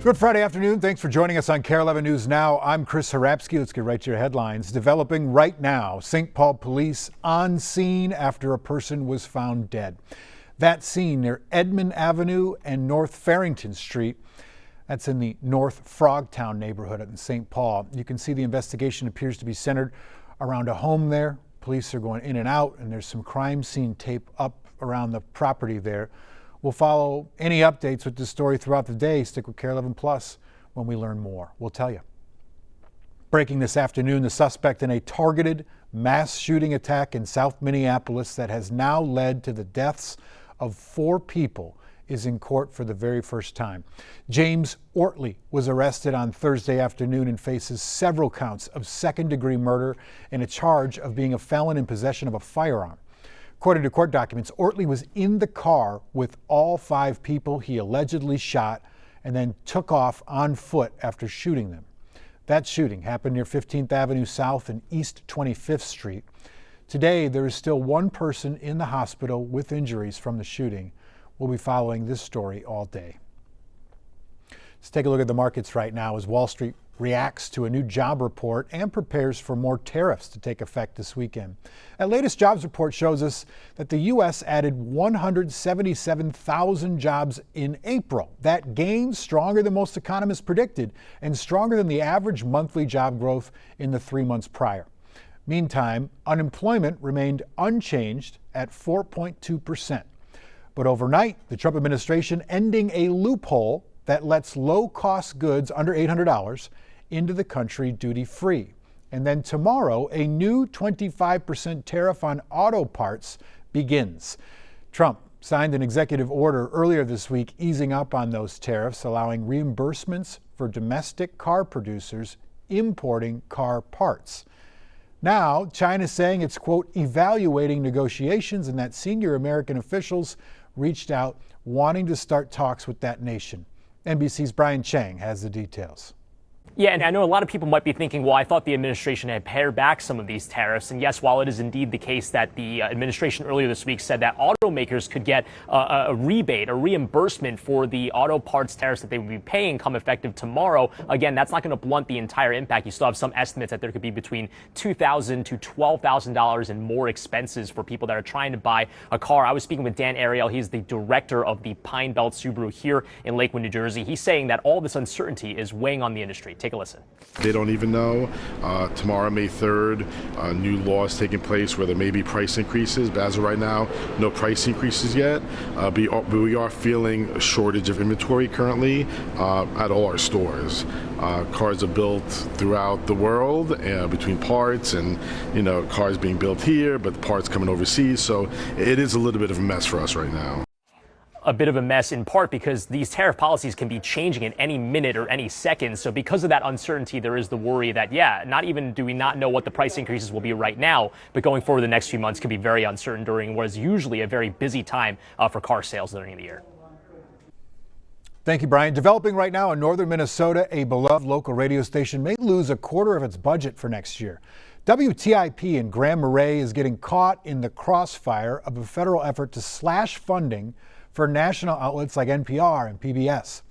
Good Friday afternoon. Thanks for joining us on KARE 11 News Now. I'm Chris Harapsky. Let's get right to your headlines. Developing right now, St. Paul police on scene after a person was found dead. That scene near Edmond Avenue and North Farrington Street. That's in the North Frogtown neighborhood in St. Paul. You can see the investigation appears to be centered around a home there. Police are going in and out, and there's some crime scene tape up around the property there. We'll follow any updates with this story throughout the day. Stick with KARE 11 Plus when we learn more. We'll tell you. Breaking this afternoon, the suspect in a targeted mass shooting attack in South Minneapolis that has now led to the deaths of 4 people is in court for the very first time. James Ortley was arrested on Thursday afternoon and faces several counts of second-degree murder and a charge of being a felon in possession of a firearm. According to court documents, Ortley was in the car with all 5 people he allegedly shot and then took off on foot after shooting them. That shooting happened near 15th Avenue South and East 25th Street. Today, there is still 1 person in the hospital with injuries from the shooting. We'll be following this story all day. Let's take a look at the markets right now as Wall Street reacts to a new job report and prepares for more tariffs to take effect this weekend. That latest jobs report shows us that the U.S. added 177,000 jobs in April. That gain stronger than most economists predicted and stronger than the average monthly job growth in the 3 months prior. Meantime, unemployment remained unchanged at 4.2%. But overnight, the Trump administration ending a loophole that lets low-cost goods under $800 into the country duty-free. And then tomorrow, a new 25% tariff on auto parts begins. Trump signed an executive order earlier this week easing up on those tariffs, allowing reimbursements for domestic car producers importing car parts. Now, China's saying it's, quote, evaluating negotiations and that senior American officials reached out wanting to start talks with that nation. NBC's Brian Chang has the details. Yeah, and I know a lot of people might be thinking, well, I thought the administration had pared back some of these tariffs. And yes, while it is indeed the case that the administration earlier this week said that automakers could get a rebate, a reimbursement for the auto parts tariffs that they would be paying come effective tomorrow, again, that's not going to blunt the entire impact. You still have some estimates that there could be between $2,000 to $12,000 in more expenses for people that are trying to buy a car. I was speaking with Dan Ariel. He's the director of the Pine Belt Subaru here in Lakewood, New Jersey. He's saying that all this uncertainty is weighing on the industry. Take a listen. They don't even know. Tomorrow, May 3rd, new laws taking place where there may be price increases. But as of right now, no price increases yet. But we are feeling a shortage of inventory currently at all our stores. Cars are built throughout the world between parts and, cars being built here, but the parts coming overseas. So it is a little bit of a mess for us right now. A bit of a mess in part because these tariff policies can be changing in any minute or any second. So because of that uncertainty, there is the worry that, not even do we not know what the price increases will be right now, but going forward the next few months could be very uncertain during what is usually a very busy time for car sales during the year. Thank you, Brian. Developing right now in northern Minnesota, a beloved local radio station may lose a quarter of its budget for next year. WTIP in Grand Marais is getting caught in the crossfire of a federal effort to slash funding for national outlets like NPR and PBS.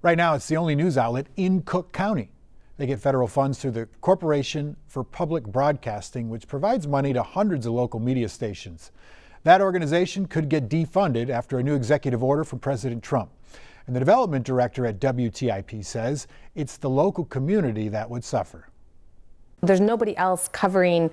Right now, it's the only news outlet in Cook County. They get federal funds through the Corporation for Public Broadcasting, which provides money to hundreds of local media stations. That organization could get defunded after a new executive order from President Trump. And the development director at WTIP says it's the local community that would suffer. There's nobody else covering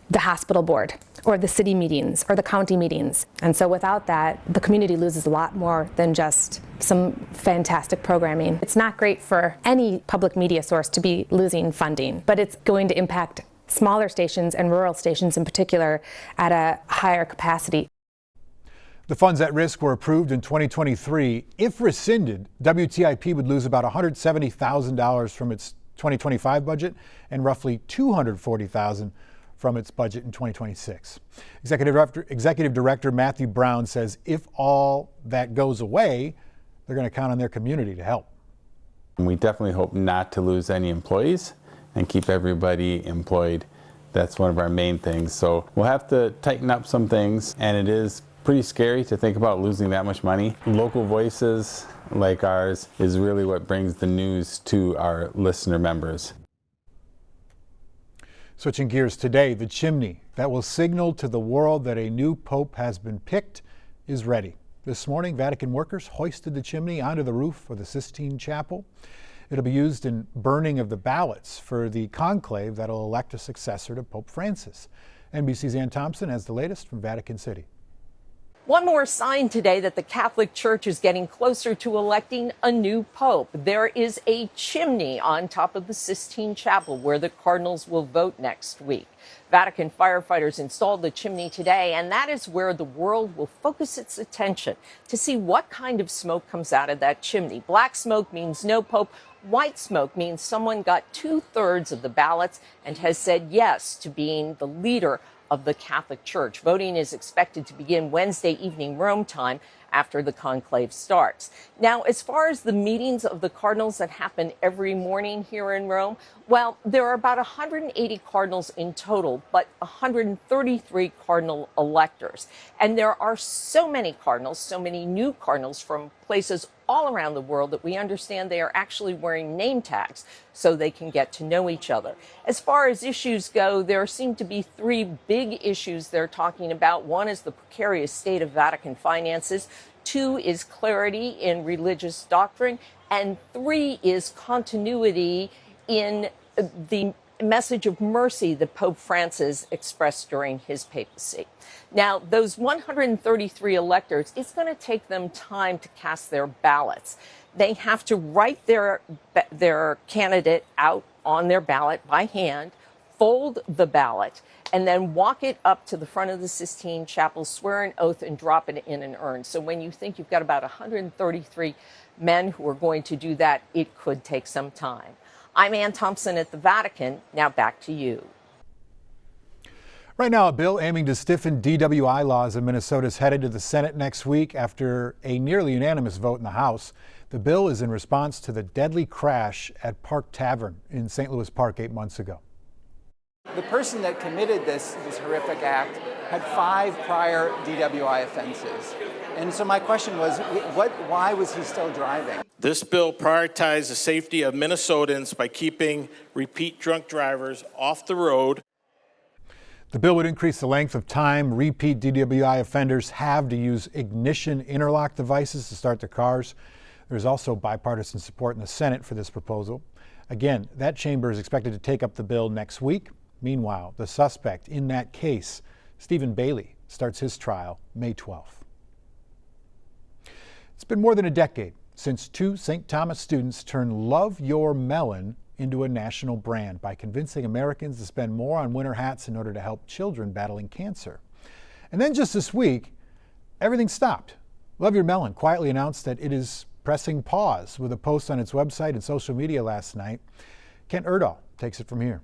the hospital board or the city meetings or the county meetings. And so without that, the community loses a lot more than just some fantastic programming. It's not great for any public media source to be losing funding, but it's going to impact smaller stations and rural stations in particular at a higher capacity. The funds at risk were approved in 2023. If rescinded, WTIP would lose about $170,000 from its 2025 budget and roughly $240,000 from its budget in 2026. Executive Director Matthew Brown says if all that goes away, they're going to count on their community to help. We definitely hope not to lose any employees and keep everybody employed. That's one of our main things. So we'll have to tighten up some things, and it is pretty scary to think about losing that much money. Local voices like ours is really what brings the news to our listener members. Switching gears today, the chimney that will signal to the world that a new pope has been picked is ready. This morning, Vatican workers hoisted the chimney onto the roof of the Sistine Chapel. It'll be used in burning of the ballots for the conclave that'll elect a successor to Pope Francis. NBC's Ann Thompson has the latest from Vatican City. One more sign today that the Catholic Church is getting closer to electing a new pope. There is a chimney on top of the Sistine Chapel where the cardinals will vote next week. Vatican firefighters installed the chimney today, and that is where the world will focus its attention to see what kind of smoke comes out of that chimney. Black smoke means no pope. White smoke means someone got 2/3 of the ballots and has said yes to being the leader of the Catholic Church. Voting is expected to begin Wednesday evening Rome time after the conclave starts. Now, as far as the meetings of the cardinals that happen every morning here in Rome, well, there are about 180 cardinals in total, but 133 cardinal electors. And there are so many cardinals, so many new cardinals from places all around the world that we understand they are actually wearing name tags so they can get to know each other. As far as issues go, there seem to be three big issues they're talking about. One is the precarious state of Vatican finances. Two is clarity in religious doctrine. And three is continuity in the message of mercy that Pope Francis expressed during his papacy. Now, those 133 electors, it's going to take them time to cast their ballots. They have to write their candidate out on their ballot by hand, fold the ballot, and then walk it up to the front of the Sistine Chapel, swear an oath, and drop it in an urn. So when you think you've got about 133 men who are going to do that, it could take some time. I'm Ann Thompson at the Vatican. Now back to you. Right now, a bill aiming to stiffen DWI laws in Minnesota is headed to the Senate next week after a nearly unanimous vote in the House. The bill is in response to the deadly crash at Park Tavern in St. Louis Park 8 months ago. The person that committed this horrific act had 5 prior DWI offenses. And so my question was, why was he still driving? This bill prioritizes the safety of Minnesotans by keeping repeat drunk drivers off the road. The bill would increase the length of time repeat DWI offenders have to use ignition interlock devices to start their cars. There's also bipartisan support in the Senate for this proposal. Again, that chamber is expected to take up the bill next week. Meanwhile, the suspect in that case, Stephen Bailey, starts his trial May 12th. It's been more than a decade since 2 St. Thomas students turned Love Your Melon into a national brand by convincing Americans to spend more on winter hats in order to help children battling cancer. And then just this week, everything stopped. Love Your Melon quietly announced that it is pressing pause with a post on its website and social media last night. Kent Erdahl takes it from here.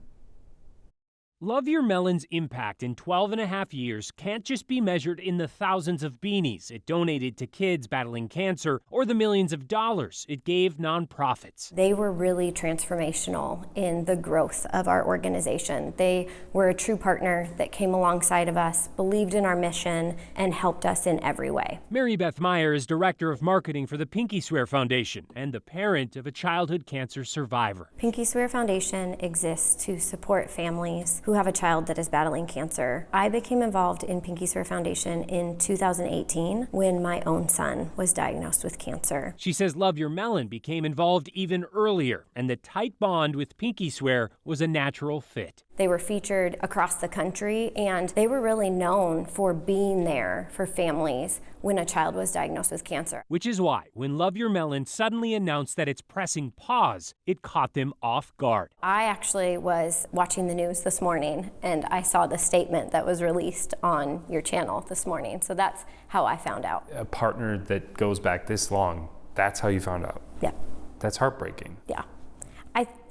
Love Your Melon's impact in 12.5 years can't just be measured in the thousands of beanies it donated to kids battling cancer or the millions of dollars it gave nonprofits. They were really transformational in the growth of our organization. They were a true partner that came alongside of us, believed in our mission, and helped us in every way. Mary Beth Meyer is director of marketing for the Pinky Swear Foundation and the parent of a childhood cancer survivor. Pinky Swear Foundation exists to support families who have a child that is battling cancer. I became involved in Pinky Swear Foundation in 2018 when my own son was diagnosed with cancer. She says Love Your Melon became involved even earlier, and the tight bond with Pinky Swear was a natural fit. They were featured across the country, and they were really known for being there for families when a child was diagnosed with cancer. Which is why, when Love Your Melon suddenly announced that it's pressing pause, it caught them off guard. I actually was watching the news this morning, and I saw the statement that was released on your channel this morning. So that's how I found out. A partner that goes back this long, that's how you found out? Yeah. That's heartbreaking. Yeah.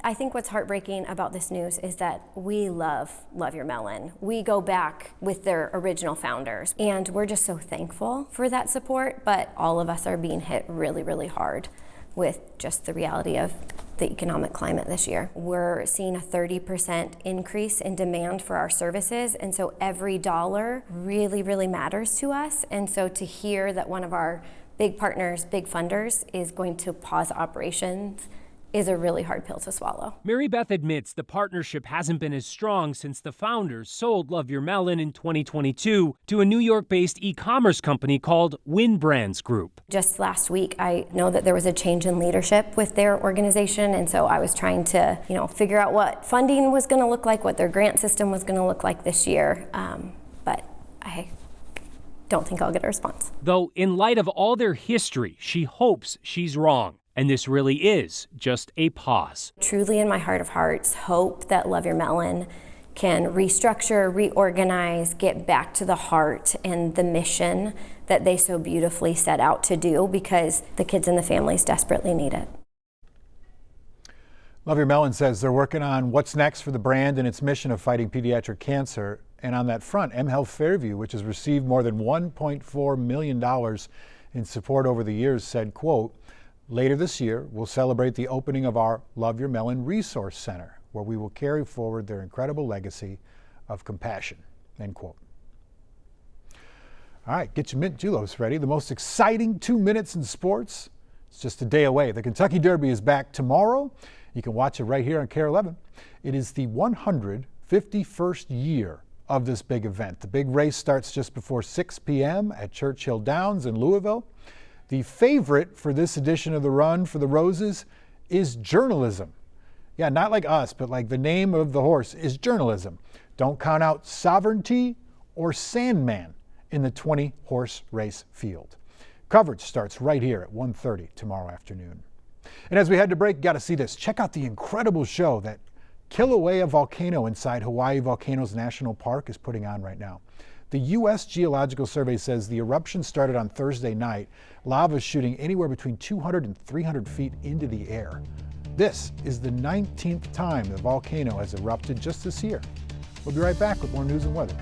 I think what's heartbreaking about this news is that we love Your Melon. We go back with their original founders, and we're just so thankful for that support, but all of us are being hit really, really hard with just the reality of the economic climate this year. We're seeing a 30% increase in demand for our services, and so every dollar really, really matters to us. And so to hear that one of our big partners, big funders is going to pause operations is a really hard pill to swallow. Mary Beth admits the partnership hasn't been as strong since the founders sold Love Your Melon in 2022 to a New York-based e-commerce company called Win Brands Group. Just last week, I know that there was a change in leadership with their organization, and so I was trying to, figure out what funding was going to look like, what their grant system was going to look like this year, but I don't think I'll get a response. Though, in light of all their history, she hopes she's wrong. And this really is just a pause. Truly, in my heart of hearts, hope that Love Your Melon can restructure, reorganize, get back to the heart and the mission that they so beautifully set out to do, because the kids and the families desperately need it. Love Your Melon says they're working on what's next for the brand and its mission of fighting pediatric cancer. And on that front, mHealth Fairview, which has received more than $1.4 million in support over the years, said, quote, "Later this year, we'll celebrate the opening of our Love Your Melon Resource Center, where we will carry forward their incredible legacy of compassion," end quote. All right, get your mint juleps ready. The most exciting 2 minutes in sports. It's just a day away. The Kentucky Derby is back tomorrow. You can watch it right here on KARE 11. It is the 151st year of this big event. The big race starts just before 6 p.m. at Churchill Downs in Louisville. The favorite for this edition of the Run for the Roses is Journalism. Yeah, not like us, but like the name of the horse is Journalism. Don't count out Sovereignty or Sandman in the 20-horse race field. Coverage starts right here at 1:30 tomorrow afternoon. And as we head to break, you got to see this. Check out the incredible show that Kilauea Volcano inside Hawaii Volcanoes National Park is putting on right now. The U.S. Geological Survey says the eruption started on Thursday night. Lava is shooting anywhere between 200 and 300 feet into the air. This is the 19th time the volcano has erupted just this year. We'll be right back with more news and weather.